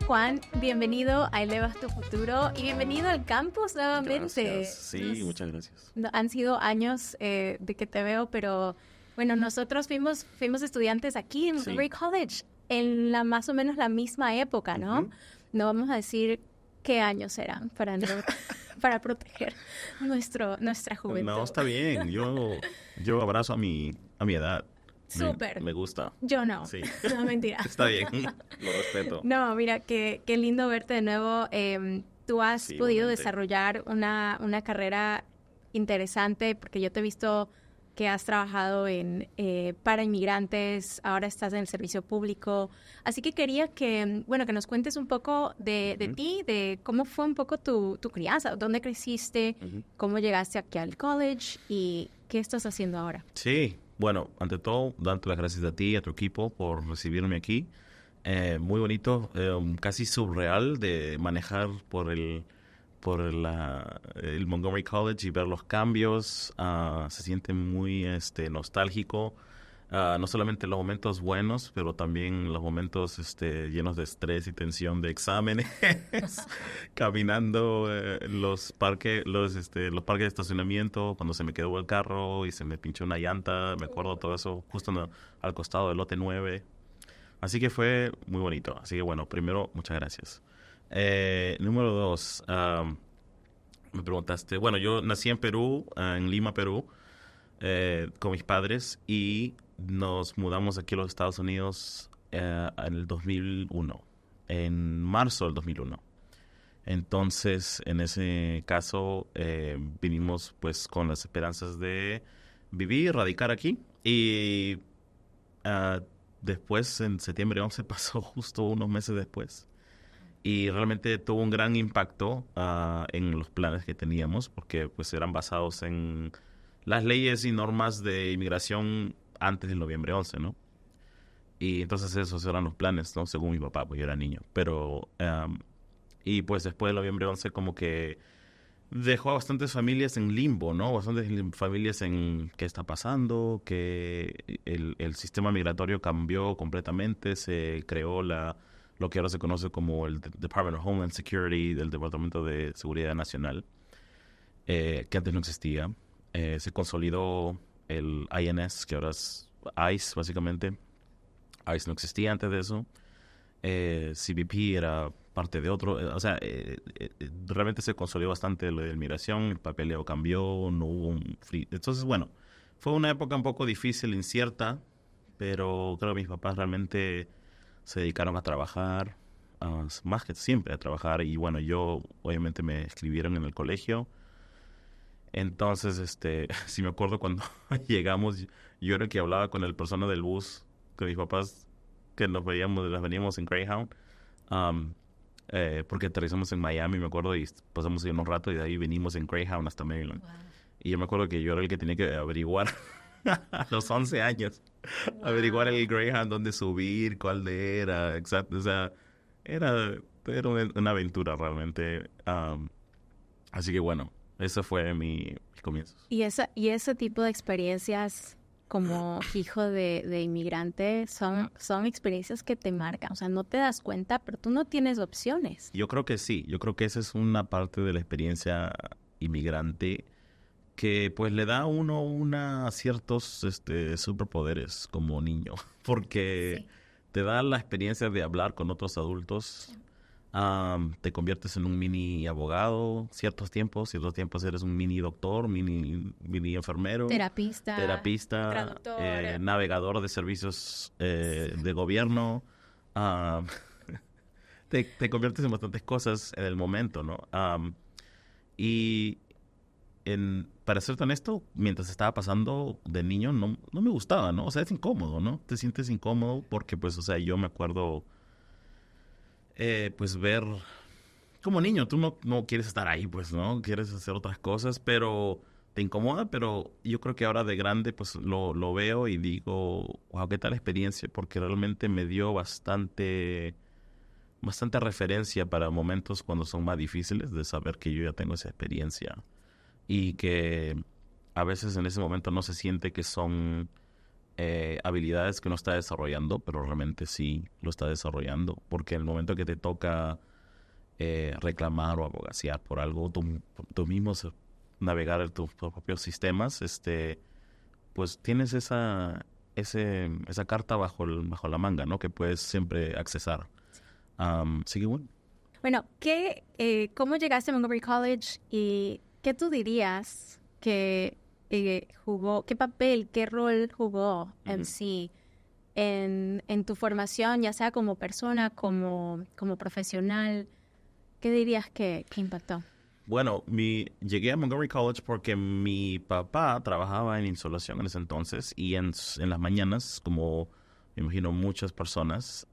Juan, bienvenido a Elevas tu Futuro y bienvenido al campus nuevamente. Gracias. Sí, muchas gracias. Han sido años de que te veo, pero bueno, nosotros fuimos estudiantes aquí en Montgomery College en más o menos la misma época, ¿no? Uh-huh. No vamos a decir qué años eran para proteger nuestra juventud. No, está bien. Yo abrazo a mi edad. Súper. Me gusta. Yo no. Sí. No, mentira. Está bien. Lo respeto. No, mira, qué lindo verte de nuevo. Tú has podido igualmente desarrollar una carrera interesante porque yo te he visto que has trabajado para inmigrantes, ahora estás en el servicio público. Así que quería que nos cuentes un poco de ti, de cómo fue un poco tu crianza, dónde creciste, cómo llegaste aquí al college y qué estás haciendo ahora. Sí, bueno, ante todo, darte las gracias a ti y a tu equipo por recibirme aquí. Muy bonito, casi surreal de manejar por el Montgomery College y ver los cambios. Se siente muy nostálgico. No solamente los momentos buenos, pero también los momentos llenos de estrés y tensión de exámenes, caminando los parques de estacionamiento, cuando se me quedó el carro y se me pinchó una llanta, me acuerdo todo eso, justo al costado del lote 9. Así que fue muy bonito. Así que bueno, primero, muchas gracias. Número 2, me preguntaste, bueno, yo nací en Perú, en Lima, Perú, con mis padres y nos mudamos aquí a los Estados Unidos en el 2001, en marzo del 2001. Entonces, en ese caso, vinimos pues con las esperanzas de vivir, radicar aquí y después, en septiembre 11, pasó justo unos meses después. Y realmente tuvo un gran impacto en los planes que teníamos, porque pues eran basados en las leyes y normas de inmigración antes del noviembre 11, ¿no? Y entonces esos eran los planes, ¿no? Según mi papá, pues yo era niño. Pero, y pues después del noviembre 11 como que dejó a bastantes familias en limbo, ¿no? Bastantes familias en qué está pasando, que el sistema migratorio cambió completamente, se creó lo que ahora se conoce como el Department of Homeland Security, del Departamento de Seguridad Nacional, que antes no existía. Se consolidó el INS, que ahora es ICE, básicamente. ICE no existía antes de eso. CBP era parte de otro. Realmente se consolidó bastante lo de inmigración, el papeleo cambió, no hubo un free. Entonces, bueno, fue una época un poco difícil, incierta, pero creo que mis papás realmente se dedicaron a trabajar, más que siempre a trabajar, y bueno, yo obviamente me escribieron en el colegio. Entonces, sí me acuerdo cuando llegamos, yo era el que hablaba con el persona del bus, con mis papás, que las veníamos en Greyhound, porque aterrizamos en Miami, me acuerdo, y pasamos ahí unos rato, y de ahí venimos en Greyhound hasta Maryland. Wow. Y yo me acuerdo que yo era el que tenía que averiguar a los 11 años, averiguar el Greyhound, dónde subir, cuál era, exacto, o sea, era una aventura realmente. Así que bueno, eso fue mis comienzos. Y ese tipo de experiencias como hijo de inmigrante son experiencias que te marcan. O sea, no te das cuenta, pero tú no tienes opciones. Yo creo que sí. Yo creo que esa es una parte de la experiencia inmigrante que pues le da a uno ciertos superpoderes como niño. Porque te da la experiencia de hablar con otros adultos. Sí. Te conviertes en un mini abogado ciertos tiempos eres un mini doctor, mini enfermero, terapista, traductor, navegador de servicios de gobierno. Te conviertes en bastantes cosas en el momento, ¿no? Y para serte honesto, mientras estaba pasando de niño no me gustaba, ¿no? O sea, es incómodo, ¿no? Te sientes incómodo porque pues, o sea, yo me acuerdo pues ver como niño, tú no quieres estar ahí, pues, ¿no? Quieres hacer otras cosas, pero te incomoda, pero yo creo que ahora de grande, pues, lo veo y digo, wow, qué tal experiencia, porque realmente me dio bastante referencia para momentos cuando son más difíciles, de saber que yo ya tengo esa experiencia y que a veces en ese momento no se siente que son habilidades que uno está desarrollando, pero realmente sí lo está desarrollando, porque en el momento que te toca reclamar o abogaciar por algo, tú mismo navegar en tus propios sistemas, pues tienes esa carta bajo la manga, ¿no? Que puedes siempre accesar. Así que bueno. Bueno, ¿cómo llegaste a Montgomery College y qué tú dirías que qué papel, qué rol jugó MC en tu formación, ya sea como persona, como profesional? ¿Qué dirías que impactó? Bueno, llegué a Montgomery College porque mi papá trabajaba en insolación en ese entonces y en las mañanas, como me imagino muchas personas,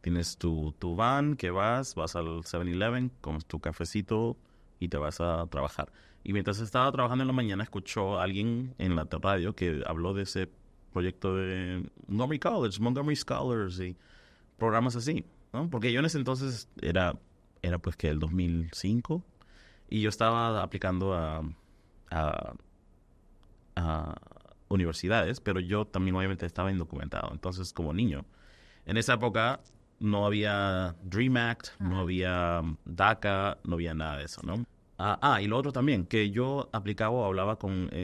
tienes tu van que vas al 7-Eleven, comes tu cafecito y te vas a trabajar. Y mientras estaba trabajando en la mañana, escuchó a alguien en la radio que habló de ese proyecto de Montgomery College, Montgomery Scholars y programas así, ¿no? Porque yo en ese entonces era pues que el 2005 y yo estaba aplicando a universidades, pero yo también obviamente estaba indocumentado. Entonces, como niño, en esa época no había Dream Act, no había DACA, no había nada de eso, ¿no? Y lo otro también, que yo aplicaba o hablaba con, por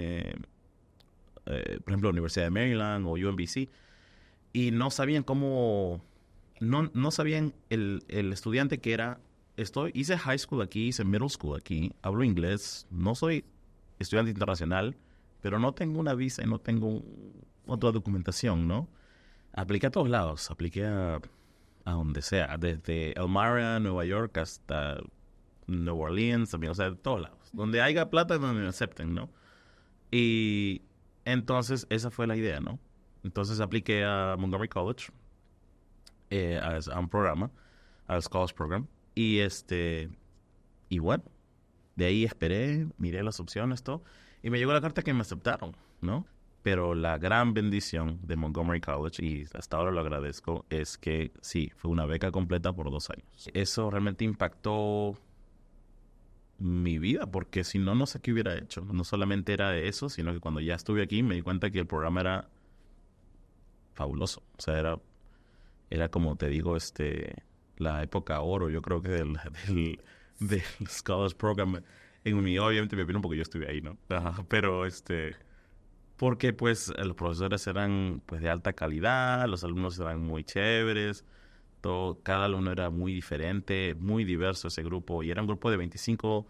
ejemplo, la Universidad de Maryland o UMBC, y no sabían cómo, no sabían el estudiante que era. Hice high school aquí, hice middle school aquí, hablo inglés, no soy estudiante internacional, pero no tengo una visa y no tengo otra documentación, ¿no? Apliqué a todos lados, apliqué a donde sea, desde Elmira, Nueva York, hasta New Orleans, también, o sea, de todos lados. Donde haya plata, donde me acepten, ¿no? Y entonces esa fue la idea, ¿no? Entonces apliqué a Montgomery College, a un programa, al Scholars Program, y bueno, de ahí esperé, miré las opciones, todo, y me llegó la carta que me aceptaron, ¿no? Pero la gran bendición de Montgomery College, y hasta ahora lo agradezco, es que sí, fue una beca completa por 2 años. Eso realmente impactó mi vida, porque si no, no sé qué hubiera hecho. No solamente era de eso, sino que cuando ya estuve aquí me di cuenta que el programa era fabuloso. O sea, era como te digo, la época oro, yo creo que del Scholars Program. Obviamente me opinión porque yo estuve ahí, ¿no? Pero porque pues los profesores eran pues de alta calidad, los alumnos eran muy chéveres, cada alumno era muy diferente, muy diverso ese grupo, y era un grupo de 25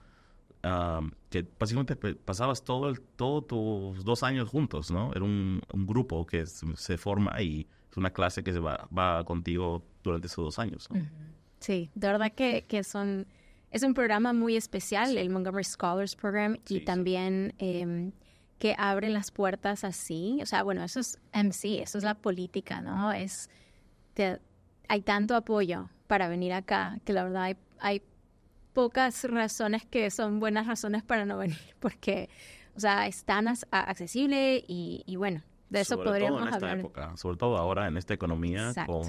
que básicamente pasabas todos tus 2 años juntos, ¿no? Era un grupo que se forma y es una clase que va contigo durante esos 2 años, ¿no? Sí, de verdad que es un programa muy especial, el Montgomery Scholars Program, y también que abre las puertas así. O sea, bueno, eso es MC, eso es la política, ¿no? Hay tanto apoyo para venir acá que la verdad hay pocas razones que son buenas razones para no venir, porque, o sea, es tan accesible y bueno, de eso podríamos hablar. Sobre todo en esta época, sobre todo ahora en esta economía. Exacto.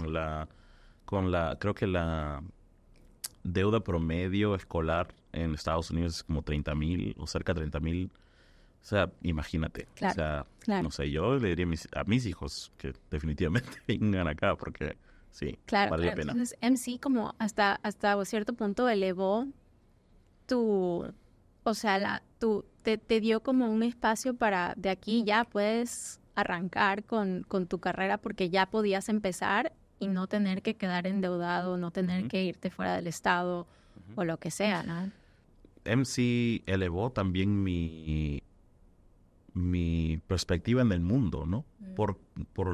Creo que la deuda promedio escolar en Estados Unidos es como 30,000 o cerca de 30,000. O sea, imagínate. Claro, o sea, claro. No sé, yo le diría a mis hijos que definitivamente vengan acá porque sí, claro, vale la pena. Entonces, MC como hasta cierto punto elevó te dio como un espacio para de aquí ya puedes arrancar con tu carrera porque ya podías empezar y no tener que quedar endeudado, no tener que irte fuera del estado o lo que sea, ¿no? MC elevó también mi perspectiva en el mundo, ¿no? Por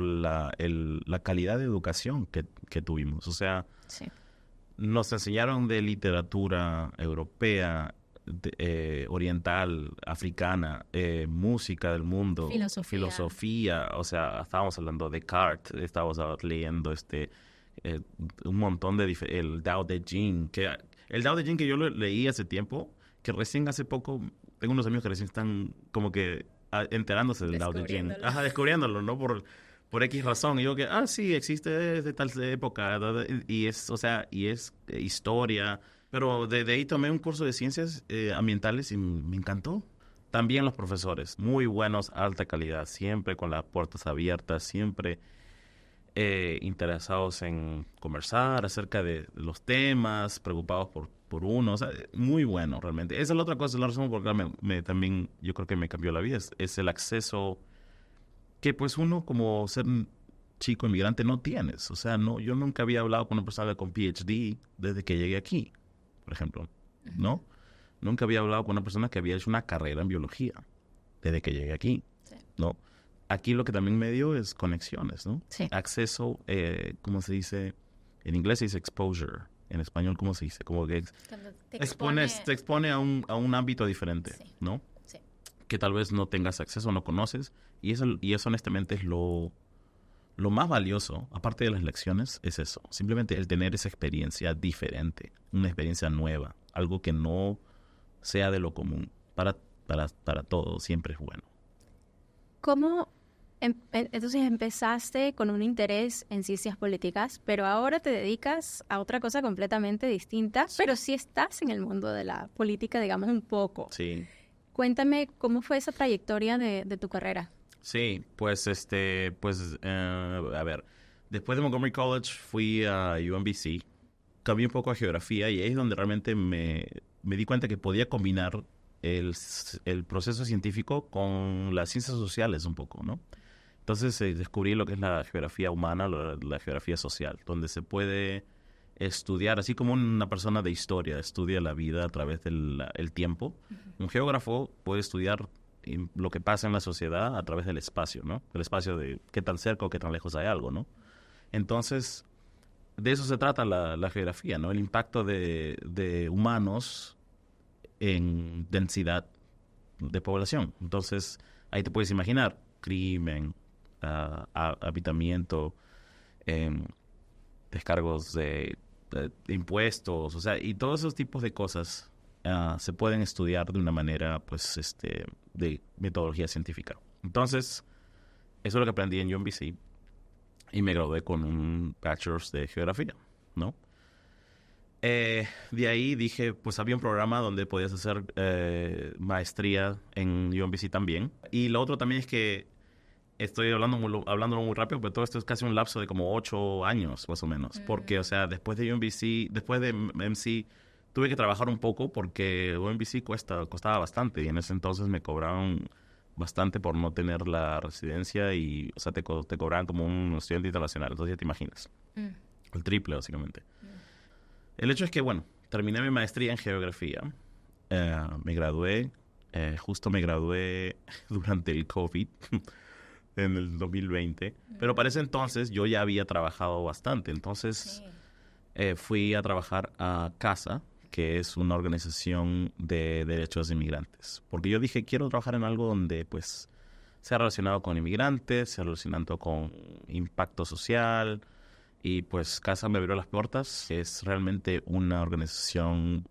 la calidad de educación que tuvimos. O sea, sí. Nos enseñaron de literatura europea, oriental, africana, música del mundo, filosofía. O sea, estábamos hablando de Descartes, estábamos leyendo un montón el Tao Te Ching, el Tao Te Ching que yo lo leí hace tiempo, que recién hace poco, tengo unos amigos que recién están como que enterándose del Tao Te Ching. Descubriéndolo, ¿no? Por X razón. Y yo que, sí, existe desde tal época. Y es historia. Pero de ahí tomé un curso de ciencias ambientales y me encantó. También los profesores, muy buenos, alta calidad, siempre con las puertas abiertas, siempre interesados en conversar acerca de los temas, preocupados por uno, o sea, muy bueno realmente. Esa es la otra cosa, la razón por la que también yo creo que me cambió la vida, es el acceso que pues uno como ser chico inmigrante no tienes. O sea, no, yo nunca había hablado con una persona con PhD desde que llegué aquí, por ejemplo, ¿no? Nunca había hablado con una persona que había hecho una carrera en biología desde que llegué aquí, ¿no? Aquí lo que también me dio es conexiones, ¿no? Sí. Acceso, ¿cómo se dice? En inglés se dice exposure. En español, ¿cómo se dice? Como que te expone a un ámbito diferente, ¿no? Sí. Que tal vez no tengas acceso, no conoces. Y eso honestamente es lo más valioso, aparte de las lecciones, es eso. Simplemente el tener esa experiencia diferente, una experiencia nueva, algo que no sea de lo común. Para todo siempre es bueno. ¿Cómo entonces empezaste con un interés en ciencias políticas, pero ahora te dedicas a otra cosa completamente distinta, pero sí estás en el mundo de la política, digamos, un poco? Sí. Cuéntame cómo fue esa trayectoria de tu carrera. Sí, pues a ver, después de Montgomery College fui a UMBC, cambié un poco a geografía y ahí es donde realmente me di cuenta que podía combinar el proceso científico con las ciencias sociales un poco, ¿no? Entonces descubrí lo que es la geografía humana, la geografía social, donde se puede estudiar, así como una persona de historia estudia la vida a través del tiempo, un geógrafo puede estudiar lo que pasa en la sociedad a través del espacio, ¿no? El espacio de qué tan cerca o qué tan lejos hay algo, ¿no? Entonces, de eso se trata la geografía, ¿no? El impacto de humanos en densidad de población. Entonces, ahí te puedes imaginar crimen, habitamiento, descargos de impuestos, o sea, y todos esos tipos de cosas se pueden estudiar de una manera, pues, de metodología científica. Entonces, eso es lo que aprendí en UMBC y me gradué con un bachelor's de geografía, ¿no? De ahí dije, pues había un programa donde podías hacer maestría en UMBC también. Y lo otro también es que estoy hablándolo muy rápido, pero todo esto es casi un lapso de como 8 años, más o menos. Porque, o sea, después de UMBC, después de MC, tuve que trabajar un poco porque UMBC costaba bastante. Y en ese entonces me cobraban bastante por no tener la residencia y, o sea, te cobraban como un estudiante internacional. Entonces ya te imaginas. El triple, básicamente. El hecho es que, bueno, terminé mi maestría en geografía. Me gradué. Justo me gradué durante el COVID. En el 2020. Pero para ese entonces yo ya había trabajado bastante. Entonces fui a trabajar a CASA, que es una organización de derechos de inmigrantes. Porque yo dije, quiero trabajar en algo donde pues sea relacionado con inmigrantes, sea relacionado con impacto social. Y pues CASA me abrió las puertas. Es realmente una organización,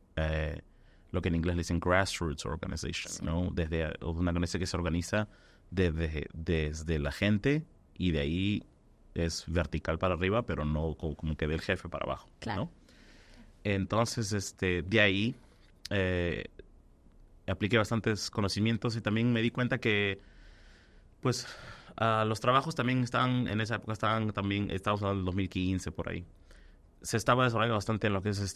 lo que en inglés le dicen grassroots organization, ¿no? Una organización que se organiza desde la gente y de ahí es vertical para arriba, pero no como que del jefe para abajo, claro, ¿no? Entonces, de ahí apliqué bastantes conocimientos y también me di cuenta que, pues, los trabajos también estaban, en esa época estamos hablando del 2015 por ahí. Se estaba desarrollando bastante en lo que es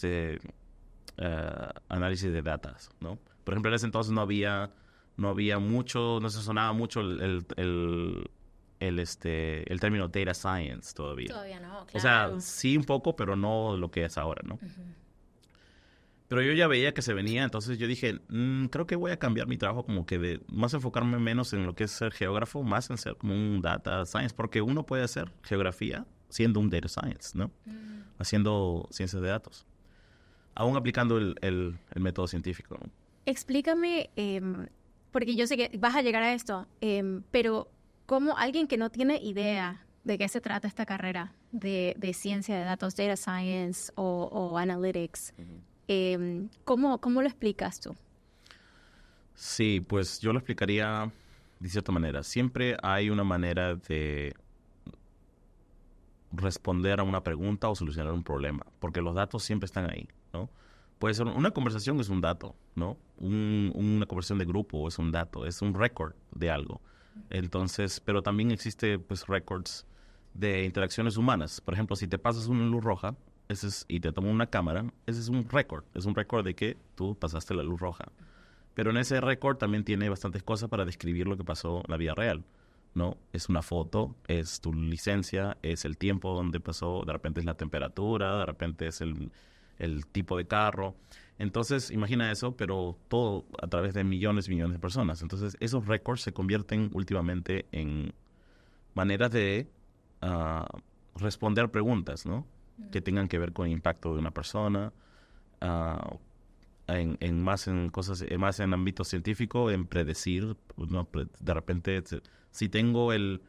análisis de datos, ¿no? Por ejemplo, en ese entonces no había mucho, no se sonaba mucho el término data science todavía. Todavía no, claro. O sea, sí un poco, pero no lo que es ahora, ¿no? Pero yo ya veía que se venía, entonces yo dije, creo que voy a cambiar mi trabajo como que de más enfocarme menos en lo que es ser geógrafo, más en ser como un data science, porque uno puede hacer geografía siendo un data science, ¿no? Haciendo ciencias de datos, aún aplicando el método científico, ¿no? Explícame, porque yo sé que vas a llegar a esto, pero como alguien que no tiene idea de qué se trata esta carrera de ciencia de datos, data science o analytics, ¿cómo lo explicas tú? Sí, pues yo lo explicaría de cierta manera. Siempre hay una manera de responder a una pregunta o solucionar un problema, porque los datos siempre están ahí, ¿no? puede ser una conversación es un dato, ¿no? Una conversación de grupo es un dato, es un récord de algo. Entonces, pero también existe, pues, récords de interacciones humanas. Por ejemplo, si te pasas una luz roja y te toma una cámara, ese es un récord. Es un récord de que tú pasaste la luz roja. Pero en ese récord también tiene bastantes cosas para describir lo que pasó en la vida real, ¿no? Es una foto, es tu licencia, es el tiempo donde pasó, de repente es la temperatura, de repente es el tipo de carro. Entonces, imagina eso, pero todo a través de millones y millones de personas. Entonces, esos récords se convierten últimamente en maneras de responder preguntas, ¿no? Que tengan que ver con el impacto de una persona, más en cosas, más en ámbito científico, en predecir, ¿no? De repente, si tengo el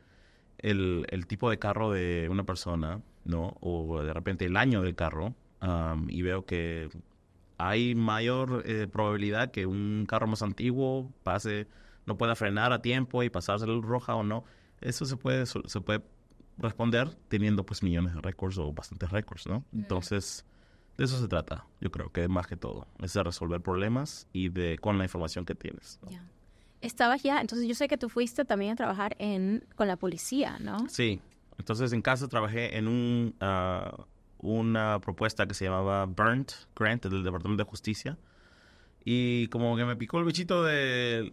tipo de carro de una persona, ¿no? O de repente el año del carro, y veo que hay mayor probabilidad que un carro más antiguo no pueda frenar a tiempo y pasarse la luz roja o no. Eso se puede responder teniendo pues millones de récords o bastantes récords, ¿no? Entonces, de eso se trata, yo creo que más que todo. Es de resolver problemas y con la información que tienes, ¿no? Yeah. Estabas ya, entonces yo sé que tú fuiste también a trabajar con la policía, ¿no? Sí, entonces en casa trabajé en una propuesta que se llamaba Burnt Grant del Departamento de Justicia, y como que me picó el bichito de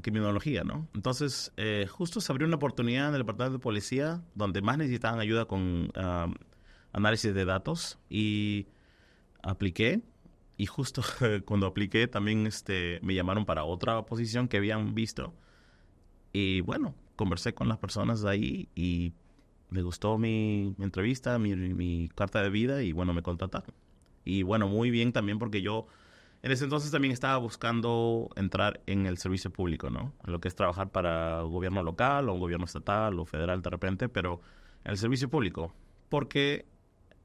criminología, ¿no? Entonces justo se abrió una oportunidad en el Departamento de Policía donde más necesitaban ayuda con análisis de datos, y apliqué. Y justo cuando apliqué también me llamaron para otra posición que habían visto. Y bueno, conversé con las personas de ahí y les gustó mi entrevista, mi carta de vida, y bueno, me contrataron. Y bueno, muy bien también porque yo en ese entonces también estaba buscando entrar en el servicio público, ¿no? En lo que es trabajar para gobierno local o gobierno estatal o federal de repente, pero en el servicio público. Porque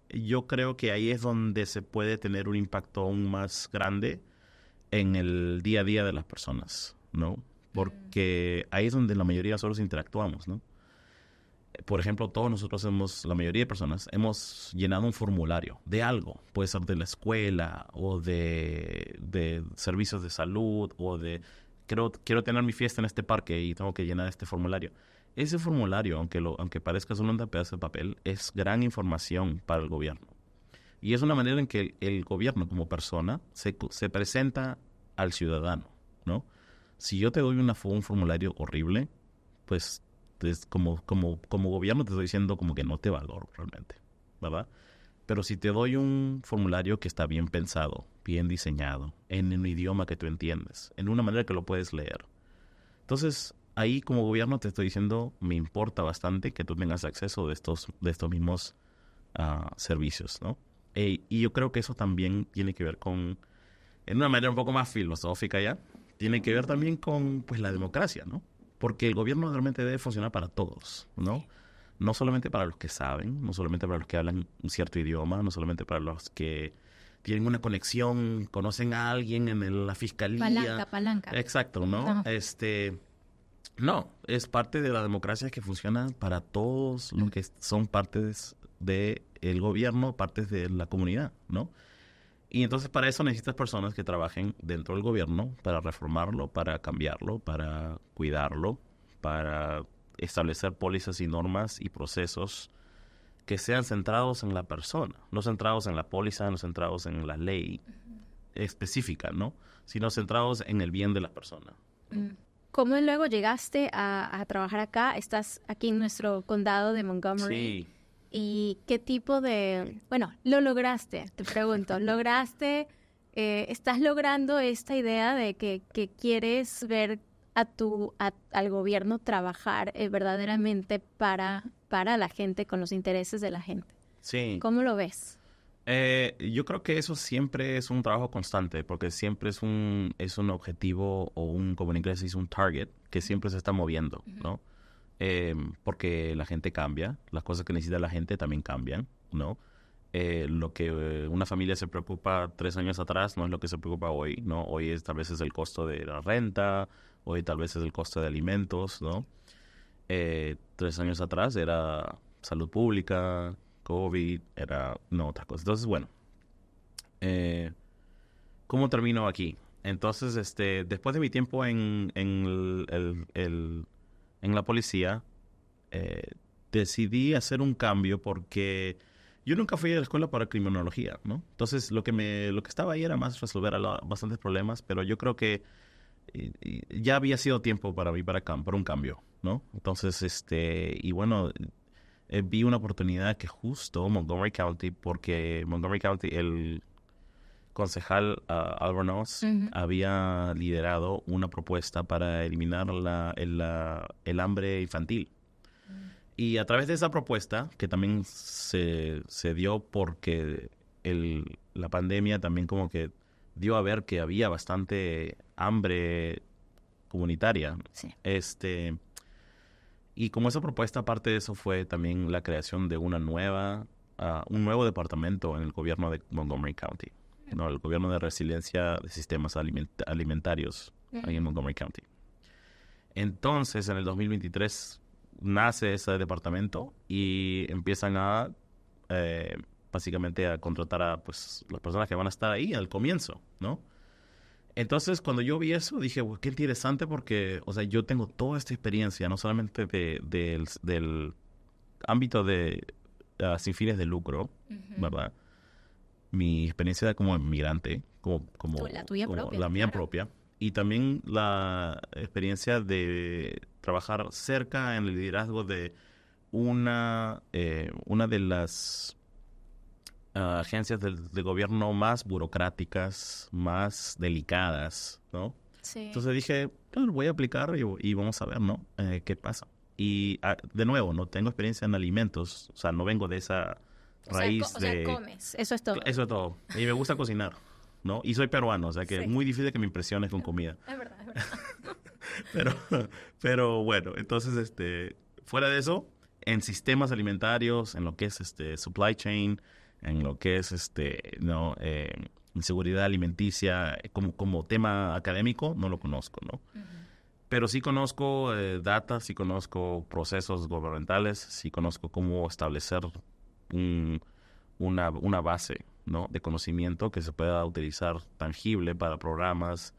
yo creo que ahí es donde se puede tener un impacto aún más grande en el día a día de las personas, ¿no? Porque ahí es donde la mayoría de nosotros interactuamos, ¿no? Por ejemplo, todos nosotros la mayoría de personas, hemos llenado un formulario de algo. Puede ser de la escuela o de servicios de salud o quiero tener mi fiesta en este parque y tengo que llenar este formulario. Ese formulario, aunque parezca solo un pedazo de papel, es gran información para el gobierno. Y es una manera en que el gobierno como persona se presenta al ciudadano, ¿no? Si yo te doy un formulario horrible, pues como gobierno te estoy diciendo como que no te valoro realmente, ¿verdad? Pero si te doy un formulario que está bien pensado, bien diseñado, en un idioma que tú entiendes, en una manera que lo puedes leer, entonces ahí como gobierno te estoy diciendo, me importa bastante que tú tengas acceso de estos mismos servicios, ¿no? Y yo creo que eso también tiene que ver en una manera un poco más filosófica ya, tiene que ver también con pues la democracia, ¿no? Porque el gobierno realmente debe funcionar para todos, ¿no? No solamente para los que saben, no solamente para los que hablan un cierto idioma, no solamente para los que tienen una conexión, conocen a alguien en la fiscalía. Palanca. Exacto, ¿no? Ajá. No, es parte de la democracia que funciona para todos los que son partes del gobierno, partes de la comunidad, ¿no? Y entonces para eso necesitas personas que trabajen dentro del gobierno para reformarlo, para cambiarlo, para cuidarlo, para establecer pólizas y normas y procesos que sean centrados en la persona, no centrados en la póliza, no centrados en la ley específica, ¿no? Sino centrados en el bien de la persona. ¿Cómo luego llegaste a trabajar acá? Estás aquí en nuestro condado de Montgomery. Sí. ¿Y qué tipo bueno, lo lograste? Te pregunto, ¿estás logrando esta idea de que quieres ver al gobierno trabajar verdaderamente para la gente, con los intereses de la gente? Sí. ¿Cómo lo ves? Yo creo que eso siempre es un trabajo constante, porque siempre es un objetivo o como en inglés se dice un target, que siempre se está moviendo, ¿no? Porque la gente cambia, las cosas que necesita la gente también cambian, ¿no? Lo que una familia se preocupa 3 años atrás no es lo que se preocupa hoy, ¿no? Hoy tal vez es el costo de la renta, hoy tal vez es el costo de alimentos, ¿no? 3 años atrás era salud pública, COVID, era otras cosas. Entonces, bueno, ¿cómo termino aquí? Entonces, después de mi tiempo en la policía, decidí hacer un cambio porque yo nunca fui a la escuela para criminología, ¿no? Entonces, lo que estaba ahí era más resolver bastantes problemas, pero yo creo que ya había sido tiempo para mí para un cambio, ¿no? Entonces, y bueno, vi una oportunidad que justo Montgomery County, porque Montgomery County, el concejal Albornoz había liderado una propuesta para eliminar el hambre infantil. Y a través de esa propuesta, que también se dio porque la pandemia también como que dio a ver que había bastante hambre comunitaria. Sí. Y como esa propuesta, aparte de eso, fue también la creación de un nuevo departamento en el gobierno de Montgomery County, ¿no? El gobierno de resiliencia de sistemas alimentarios ahí en Montgomery County. Entonces, en el 2023 nace ese departamento y empiezan básicamente a contratar a pues las personas que van a estar ahí al comienzo, ¿no? Entonces, cuando yo vi eso, dije, qué interesante porque, o sea, yo tengo toda esta experiencia, no solamente del ámbito de sin fines de lucro, ¿verdad? Mi experiencia como inmigrante, como La tuya propia, la mía claro. propia, y también la experiencia de trabajar cerca en el liderazgo de una de las agencias de gobierno más burocráticas, más delicadas, ¿no? Sí. Entonces dije, claro, voy a aplicar y vamos a ver, ¿no? ¿Qué pasa? Y de nuevo, no tengo experiencia en alimentos, o sea, no vengo de esa raíz o sea, comes, eso es todo. Eso es todo. Y me gusta cocinar, ¿no? Y soy peruano, o sea que es muy difícil que me impresiones con comida. Es verdad, es verdad. pero bueno, entonces, fuera de eso, en sistemas alimentarios, en lo que es supply chain, en lo que es no inseguridad alimenticia, como tema académico, no lo conozco, ¿no? Pero sí conozco data, sí conozco procesos gubernamentales, sí conozco cómo establecer una base, ¿no? De conocimiento que se pueda utilizar tangible para programas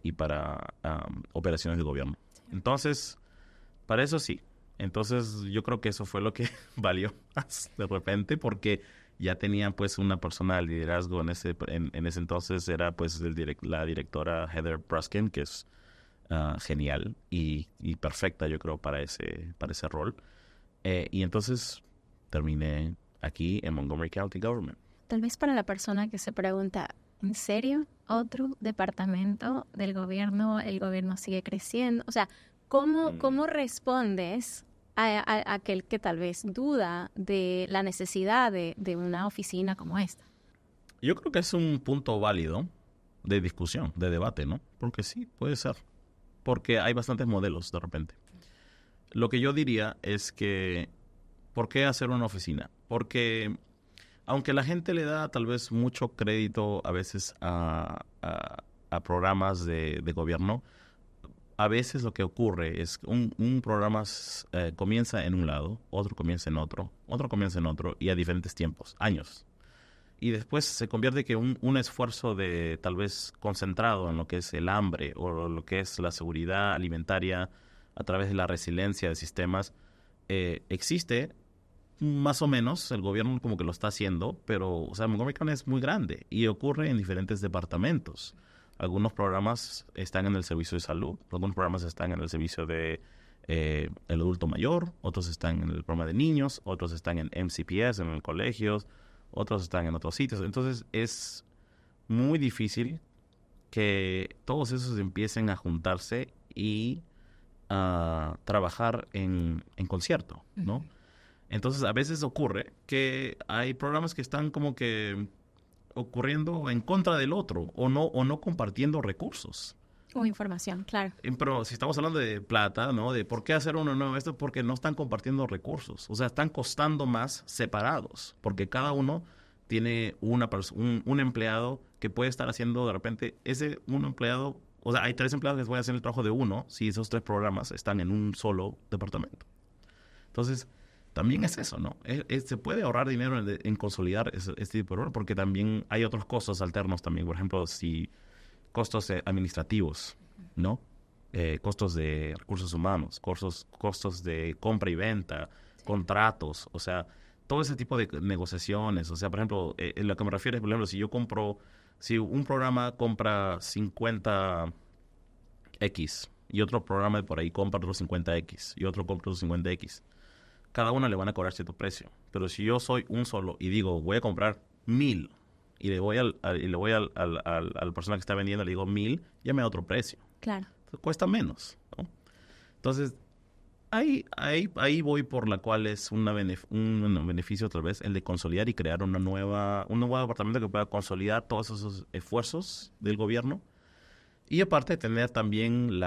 y para operaciones de gobierno. Entonces, para eso sí. Entonces, yo creo que eso fue lo que valió más de repente, porque ya tenía pues una persona de liderazgo en ese entonces, era pues la directora Heather Bruskin, que es genial y perfecta, yo creo, para ese rol. Y entonces terminé aquí en Montgomery County Government. Tal vez para la persona que se pregunta, ¿en serio? ¿Otro departamento del gobierno? ¿El gobierno sigue creciendo? O sea, ¿cómo respondes a aquel que tal vez duda de la necesidad de una oficina como esta? Yo creo que es un punto válido de discusión, de debate, ¿no? Porque sí, puede ser. Porque hay bastantes modelos de repente. Lo que yo diría es que, ¿por qué hacer una oficina? Porque aunque la gente le da tal vez mucho crédito a veces a programas de gobierno, a veces lo que ocurre es que un programa comienza en un lado, otro comienza en otro comienza en otro, y a diferentes tiempos, años. Y después se convierte que un esfuerzo de tal vez concentrado en lo que es el hambre o lo que es la seguridad alimentaria a través de la resiliencia de sistemas existe más o menos, el gobierno como que lo está haciendo, pero o sea, Montgomery County es muy grande y ocurre en diferentes departamentos. Algunos programas están en el servicio de salud, algunos programas están en el servicio de el adulto mayor, otros están en el programa de niños, otros están en MCPS, en el colegios, otros están en otros sitios. Entonces es muy difícil que todos esos empiecen a juntarse y a trabajar en concierto, ¿no? Entonces a veces ocurre que hay programas que están como que ocurriendo en contra del otro o no compartiendo recursos. O información, claro. Pero si estamos hablando de plata, ¿no? De por qué hacer uno nuevo esto, porque no están compartiendo recursos. O sea, están costando más separados, porque cada uno tiene un empleado que puede estar haciendo de repente un empleado, o sea, hay 3 empleados que pueden hacer el trabajo de uno si esos 3 programas están en un solo departamento. Entonces, también es eso, ¿no? Se puede ahorrar dinero en consolidar este tipo de programa, porque también hay otros costos alternos también. Por ejemplo, si costos administrativos, ¿no? Costos de recursos humanos, costos de compra y venta, contratos, o sea, todo ese tipo de negociaciones. O sea, por ejemplo, lo que me refiero es, por ejemplo, si un programa compra 50X y otro programa por ahí compra otros 50X y otro compra otros 50X, cada uno le van a cobrar cierto precio. Pero si yo soy un solo y digo, voy a comprar 1000 y le voy a la persona que está vendiendo, le digo 1000, ya me da otro precio. Claro. Entonces, cuesta menos, ¿no? Entonces, ahí voy por la cual es un beneficio otra vez, el de consolidar y crear un nuevo departamento que pueda consolidar todos esos esfuerzos del gobierno. Y aparte tener también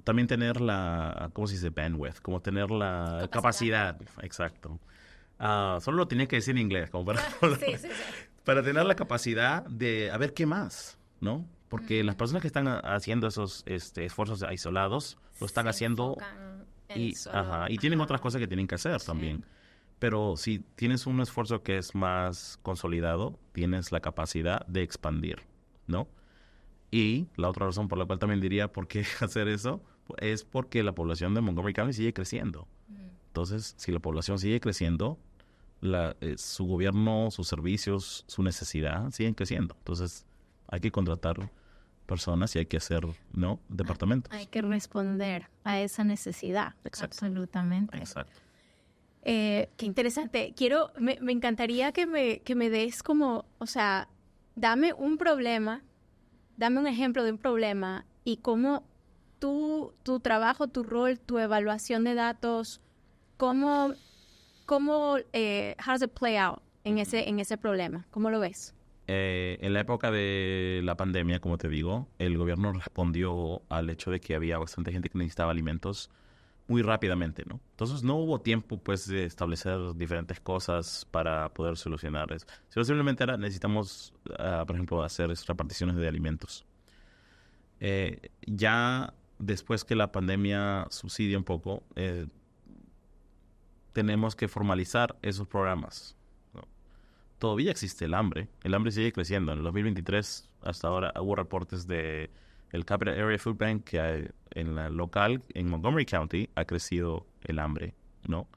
también tener ¿cómo se dice? Bandwidth, como tener la capacidad. Exacto. Solo lo tenía que decir en inglés, como para tener la capacidad de a ver qué más, ¿no? Porque las personas que están haciendo esos esfuerzos aislados lo están haciendo y tienen otras cosas que tienen que hacer también. Pero si tienes un esfuerzo que es más consolidado, tienes la capacidad de expandir, ¿no? Y la otra razón por la cual también diría por qué hacer eso es porque la población de Montgomery County sigue creciendo. Entonces, si la población sigue creciendo, su gobierno, sus servicios, su necesidad siguen creciendo. Entonces, hay que contratar personas y hay que hacer, ¿no? Departamentos. Hay que responder a esa necesidad. Exacto. Absolutamente. Exacto. Qué interesante. Me encantaría que me des como, o sea, dame un ejemplo de un problema y cómo tu trabajo, tu rol, tu evaluación de datos, how does it play out en ese problema? ¿Cómo lo ves? En la época de la pandemia, como te digo, el gobierno respondió al hecho de que había bastante gente que necesitaba alimentos muy rápidamente, ¿no? Entonces no hubo tiempo, pues, de establecer diferentes cosas para poder solucionar eso. Simplemente necesitamos, por ejemplo, hacer reparticiones de alimentos. Ya después que la pandemia subsidia un poco, tenemos que formalizar esos programas, ¿no? Todavía existe el hambre sigue creciendo. En el 2023, hasta ahora, hubo reportes de el Capital Area Food Bank que en la local, en Montgomery County, ha crecido el hambre, ¿no?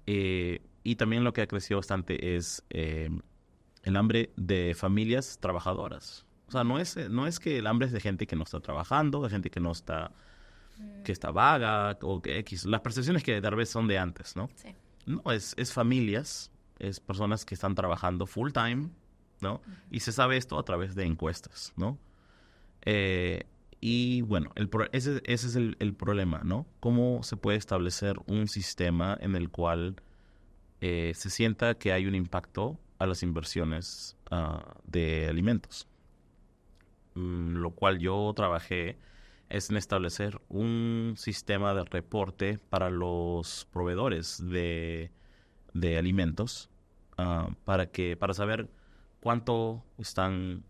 Y también lo que ha crecido bastante es el hambre de familias trabajadoras. O sea, no es que el hambre es de gente que no está trabajando, de gente que no está, que está vaga o que X. Las percepciones que tal vez son de antes, ¿no? Sí. No, es familias, es personas que están trabajando full time, ¿no? Y se sabe esto a través de encuestas, ¿no? Y bueno, ese es el problema, ¿no? ¿Cómo se puede establecer un sistema en el cual se sienta que hay un impacto a las inversiones de alimentos? Lo cual yo trabajé es en establecer un sistema de reporte para los proveedores de alimentos para saber cuánto están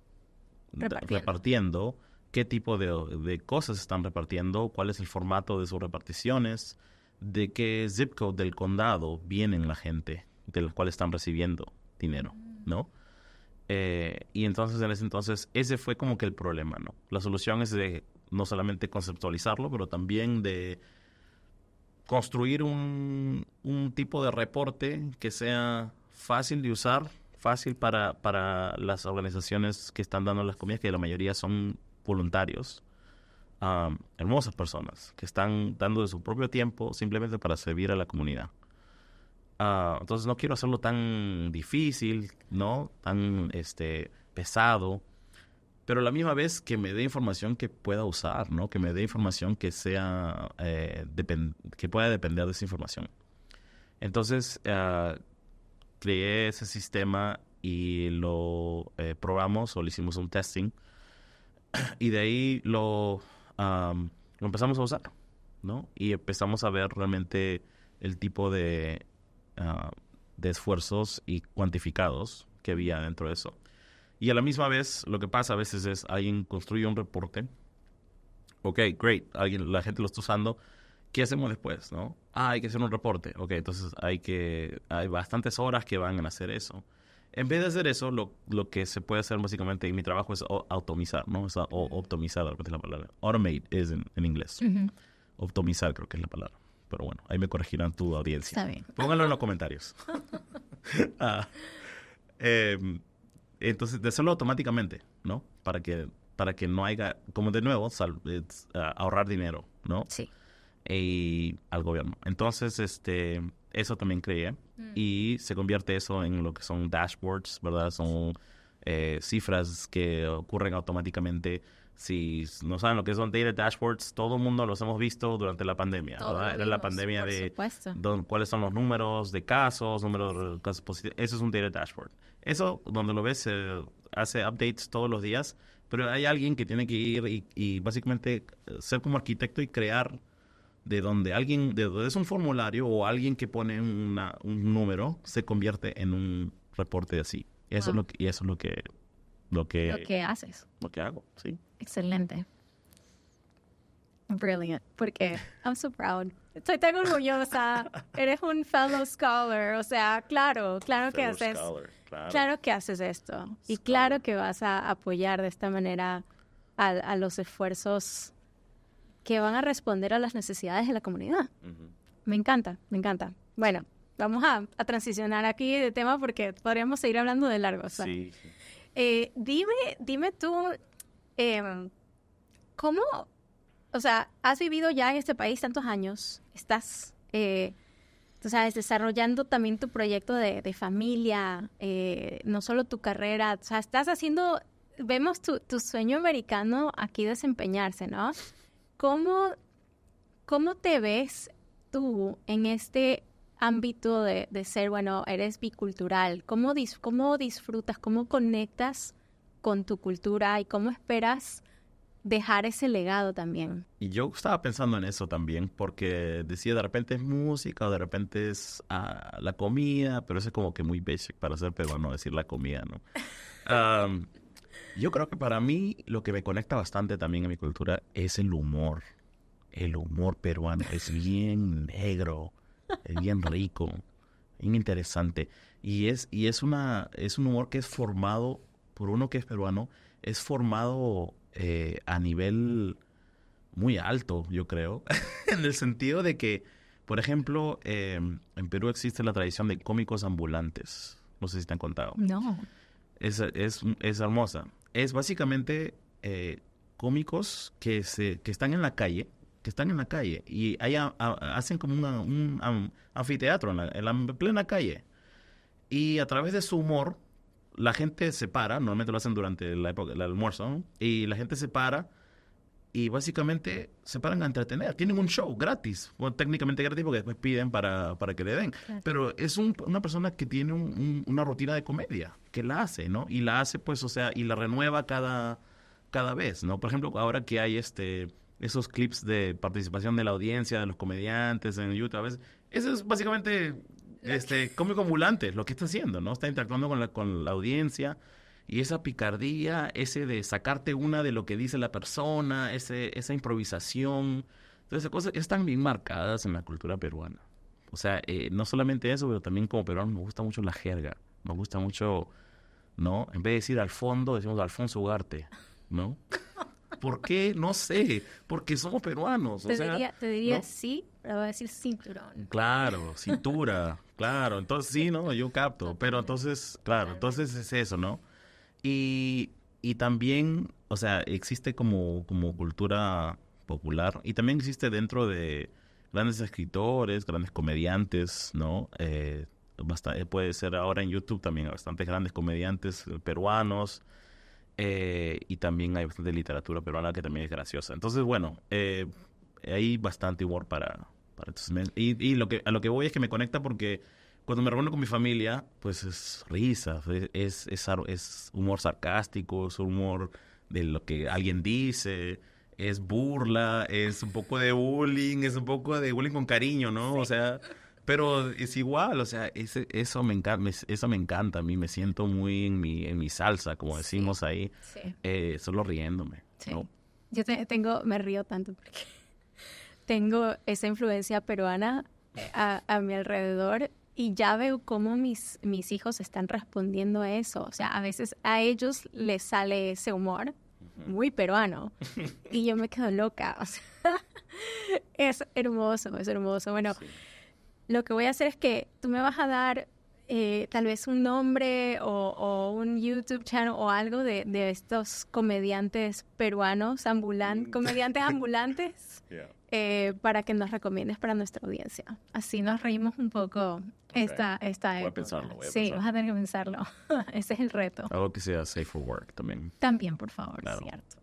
repartiendo, qué tipo de cosas están repartiendo, cuál es el formato de sus reparticiones, de qué zip code del condado vienen la gente de la cual están recibiendo dinero, ¿no? Y entonces, en ese entonces, ese fue como que el problema, ¿no? La solución es de no solamente conceptualizarlo, pero también de construir un tipo de reporte que sea fácil de usar, fácil para las organizaciones que están dando las comidas, que la mayoría son voluntarios, hermosas personas que están dando de su propio tiempo simplemente para servir a la comunidad. Entonces no quiero hacerlo tan difícil, ¿no? Tan pesado, pero a la misma vez que me dé información que pueda usar, ¿no? Que me dé información que sea que pueda depender de esa información. Entonces creé ese sistema y lo probamos o le hicimos un testing y de ahí lo empezamos a usar, ¿no? Y empezamos a ver realmente el tipo de esfuerzos y cuantificados que había dentro de eso. Y a la misma vez, lo que pasa a veces es alguien construye un reporte. Ok, great, la gente lo está usando. ¿qué hacemos después, no? Hay que hacer un reporte. Ok, entonces hay bastantes horas que van a hacer eso. En vez de hacer eso, lo que se puede hacer básicamente en mi trabajo es automizar, ¿no? Optimizar, de repente es la palabra. Automate es en inglés. Optimizar creo que es la palabra. Pero bueno, ahí me corregirán tu audiencia. Está bien. Pónganlo en los comentarios. Entonces, de hacerlo automáticamente, ¿no? Para que no haya, como de nuevo, ahorrar dinero, ¿no? Sí. Y al gobierno. Entonces, eso también creé. Y se convierte eso en lo que son dashboards, ¿verdad? Son cifras que ocurren automáticamente. Si no saben lo que son data dashboards, todo el mundo los hemos visto durante la pandemia, ¿verdad? Era la pandemia de cuáles son los números de casos, números de casos positivos. Eso es un data dashboard. Eso, donde lo ves, hace updates todos los días, pero hay alguien que tiene que ir y básicamente ser como arquitecto y crear de donde es un formulario o alguien que pone un número, se convierte en un reporte así. Eso es lo que haces. Lo que hago, sí. Excelente. Brilliant. Porque I'm so proud. Estoy tan orgullosa. Eres un fellow scholar. O sea, claro que haces. Claro que haces esto. Y claro que vas a apoyar de esta manera a los esfuerzos que van a responder a las necesidades de la comunidad. Me encanta. Bueno, vamos a transicionar aquí de tema porque podríamos seguir hablando de largo. Sí. Dime tú, ¿cómo, o sea, has vivido ya en este país tantos años? Estás, tú sabes, desarrollando también tu proyecto de familia, no solo tu carrera. O sea, estás haciendo, vemos tu sueño americano aquí desempeñarse, ¿no? ¿Cómo te ves tú en este ámbito de ser, bueno, eres bicultural? ¿Cómo disfrutas, cómo conectas con tu cultura y cómo esperas dejar ese legado también? Y yo estaba pensando en eso también, porque decía de repente es música o de repente es la comida, pero eso es como que muy basic para ser peruano decir la comida, ¿no? Yo creo que para mí lo que me conecta bastante también en mi cultura es el humor. El humor peruano es bien negro, es bien rico, bien interesante. Y es un humor que es formado, por uno que es peruano, es formado a nivel muy alto, yo creo. En el sentido de que, por ejemplo, en Perú existe la tradición de cómicos ambulantes. No sé si te han contado. No. Es hermosa. Es básicamente cómicos que están en la calle, y hacen como un anfiteatro en plena calle. Y a través de su humor, la gente se para, normalmente lo hacen durante la época del almuerzo, ¿no? Y la gente se para y básicamente se paran a entretener. Tienen un show gratis, bueno, técnicamente gratis porque después piden para que le den. Claro. Pero es una persona que tiene una rutina de comedia, que la hace, ¿no? Y la hace, pues, o sea, y la renueva cada vez, ¿no? Por ejemplo, ahora que hay esos clips de participación de la audiencia, de los comediantes en YouTube, a veces, eso es básicamente cómico ambulante, lo que está haciendo, ¿no? Está interactuando con la audiencia. Y esa picardía, ese de sacarte una de lo que dice la persona, esa improvisación, todas esas cosas están bien marcadas en la cultura peruana. O sea, no solamente eso, pero también como peruano me gusta mucho la jerga. Me gusta mucho, ¿no? En vez de decir al fondo, decimos Alfonso Ugarte, ¿no? ¿Por qué? No sé. Porque somos peruanos. Te diría ¿no? sí, pero voy a decir cinturón. Claro, cintura, claro. Entonces sí, ¿no? Yo capto. Pero entonces, claro, entonces es eso, ¿no? Y también, o sea, existe como cultura popular y también existe dentro de grandes escritores, grandes comediantes, ¿no? Puede ser ahora en YouTube también bastantes grandes comediantes peruanos y también hay bastante literatura peruana que también es graciosa. Entonces, bueno, hay bastante humor para entonces, y a lo que voy es que me conecta porque cuando me reúno con mi familia, pues es risa, es humor sarcástico, es humor de lo que alguien dice, es burla, es un poco de bullying con cariño, ¿no? Sí. O sea, pero es igual, o sea, eso me encanta a mí, me siento muy en mi salsa, como decimos ahí, solo riéndome, sí. ¿no? Yo me río tanto porque tengo esa influencia peruana a mi alrededor y ya veo cómo mis hijos están respondiendo a eso. O sea, a veces a ellos les sale ese humor muy peruano y yo me quedo loca. O sea, es hermoso, es hermoso. Bueno, sí. Lo que voy a hacer es que tú me vas a dar tal vez un nombre o un YouTube channel o algo de estos comediantes peruanos, comediantes ambulantes, para que nos recomiendes para nuestra audiencia. Así nos reímos un poco esta época. Voy a pensarlo. Sí, vas a tener que pensarlo. Ese es el reto. Algo que sea safe for work también. También, por favor, claro. Cierto.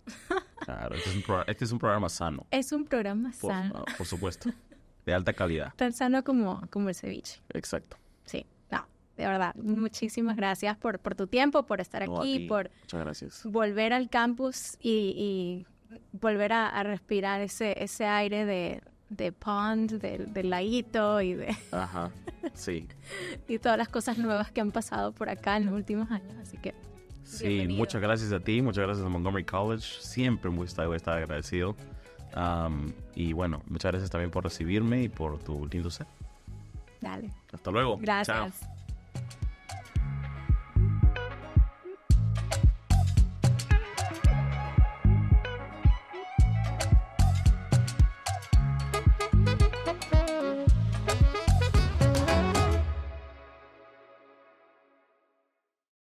Claro, este es un programa sano. Es un programa sano. Por supuesto. De alta calidad. Tan sano como el ceviche. Exacto. Sí. De verdad, muchísimas gracias por tu tiempo, por estar aquí, por muchas gracias. Volver al campus y volver a respirar ese aire de pond, del laguito y de... Ajá, sí. y todas las cosas nuevas que han pasado por acá en los últimos años, así que... Sí, bienvenido. Muchas gracias a ti, muchas gracias a Montgomery College, siempre voy a estar agradecido. Y bueno, muchas gracias también por recibirme y por tu lindo set. Dale. Hasta luego. Gracias. Chao.